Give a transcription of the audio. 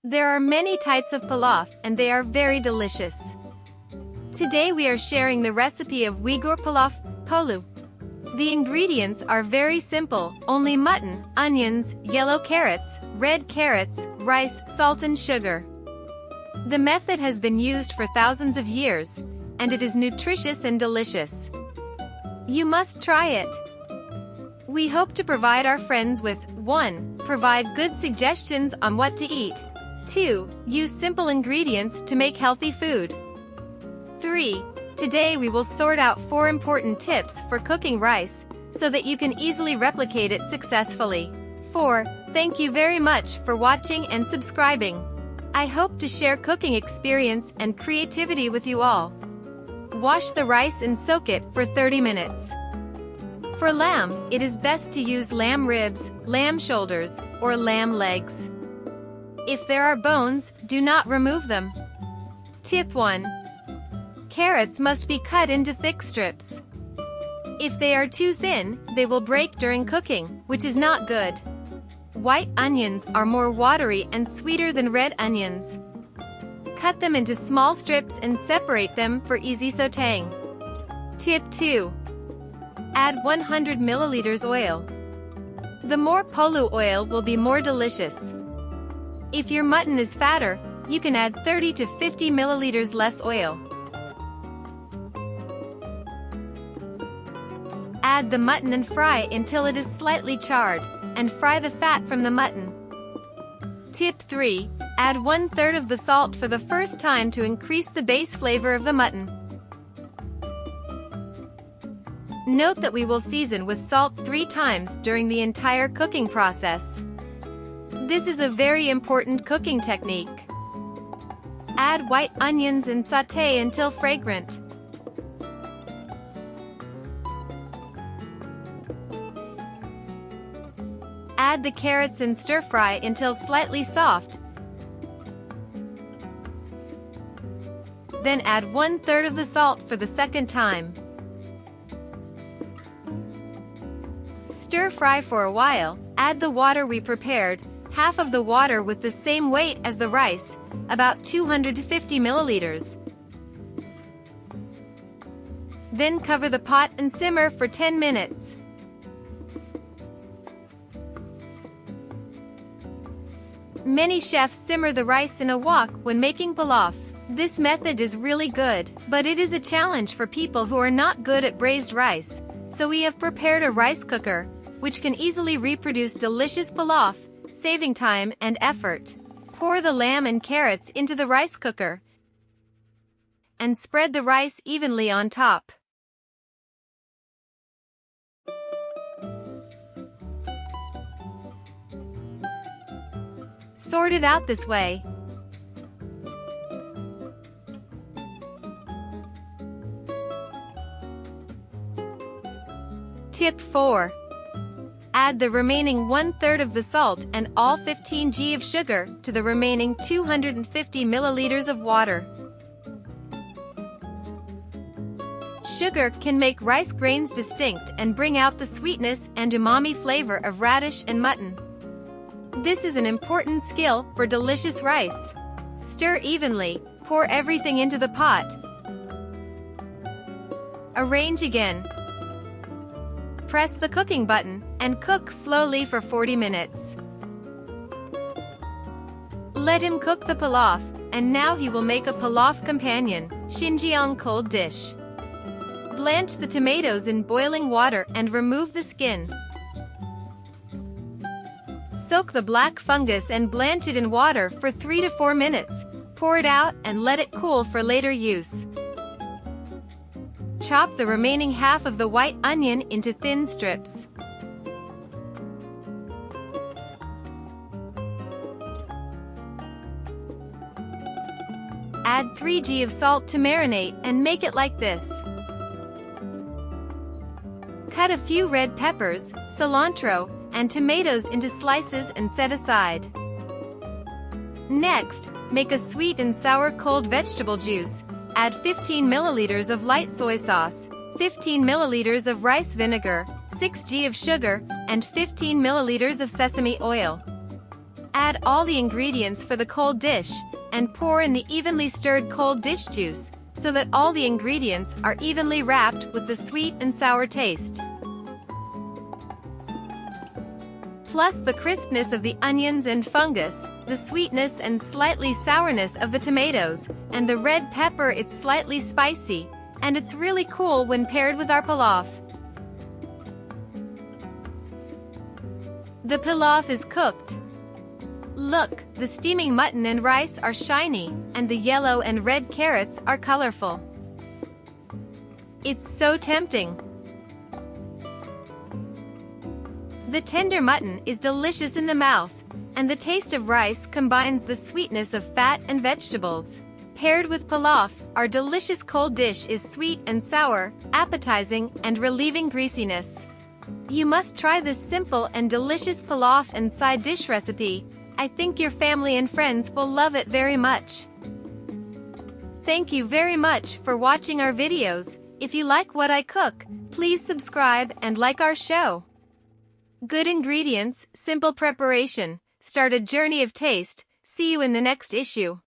There are many types of pilaf and they are very delicious. Today we are sharing the recipe of Uyghur pilaf, polu. The ingredients are very simple, only mutton, onions, yellow carrots, red carrots, rice, salt and sugar. The method has been used for thousands of years, and it is nutritious and delicious. You must try it. We hope to provide our friends with 1. Provide good suggestions on what to eat. 2. Use simple ingredients to make healthy food. 3. Today we will sort out 4 important tips for cooking rice, so that you can easily replicate it successfully. 4. Thank you very much for watching and subscribing. I hope to share cooking experience and creativity with you all. Wash the rice and soak it for 30 minutes. For lamb, it is best to use lamb ribs, lamb shoulders, or lamb legs. If there are bones, do not remove them. Tip 1. Carrots must be cut into thick strips. If they are too thin, they will break during cooking, which is not good. White onions are more watery and sweeter than red onions. Cut them into small strips and separate them for easy sautéing. Tip 2. Add 100 milliliters oil. The more polu oil will be more delicious. If your mutton is fatter, you can add 30 to 50 milliliters less oil. Add the mutton and fry until it is slightly charred, and fry the fat from the mutton. Tip 3. Add 1/3 of the salt for the first time to increase the base flavor of the mutton. Note that we will season with salt 3 times during the entire cooking process. This is a very important cooking technique. Add white onions and sauté until fragrant. Add the carrots and stir-fry until slightly soft. Then add 1/3 of the salt for the second time. Stir-fry for a while, add the water we prepared, half of the water with the same weight as the rice, about 250 milliliters. Then cover the pot and simmer for 10 minutes. Many chefs simmer the rice in a wok when making pilaf. This method is really good, but it is a challenge for people who are not good at braised rice, so we have prepared a rice cooker, which can easily reproduce delicious pilaf, saving time and effort. Pour the lamb and carrots into the rice cooker and spread the rice evenly on top. Sort it out this way. Tip 4. Add the remaining 1/3 of the salt and all 15 g of sugar to the remaining 250 milliliters of water. Sugar can make rice grains distinct and bring out the sweetness and umami flavor of radish and mutton. This is an important skill for delicious rice. Stir evenly, pour everything into the pot. Arrange again. Press the cooking button and cook slowly for 40 minutes. Let him cook the pilaf, and now he will make a pilaf companion, Xinjiang cold dish. Blanch the tomatoes in boiling water and remove the skin. Soak the black fungus and blanch it in water for 3 to 4 minutes. Pour it out and let it cool for later use. Chop the remaining half of the white onion into thin strips. Add 3 g of salt to marinate and make it like this. Cut a few red peppers, cilantro, and tomatoes into slices and set aside. Next, make a sweet and sour cold vegetable juice. Add 15 milliliters of light soy sauce, 15 milliliters of rice vinegar, 6 g of sugar, and 15 milliliters of sesame oil. add all the ingredients for the cold dish, and pour in the evenly stirred cold dish juice, so that all the ingredients are evenly wrapped with the sweet and sour taste. Plus the crispness of the onions and fungus, the sweetness and slightly sourness of the tomatoes, and the red pepper. It's slightly spicy, and it's really cool when paired with our pilaf. The pilaf is cooked. Look, the steaming mutton and rice are shiny, and the yellow and red carrots are colorful. It's so tempting. The tender mutton is delicious in the mouth, and the taste of rice combines the sweetness of fat and vegetables. Paired with pilaf, our delicious cold dish is sweet and sour, appetizing, and relieving greasiness. You must try this simple and delicious pilaf and side dish recipe. I think your family and friends will love it very much. Thank you very much for watching our videos. If you like what I cook, please subscribe and like our show. Good ingredients, simple preparation, start a journey of taste. See you in the next issue.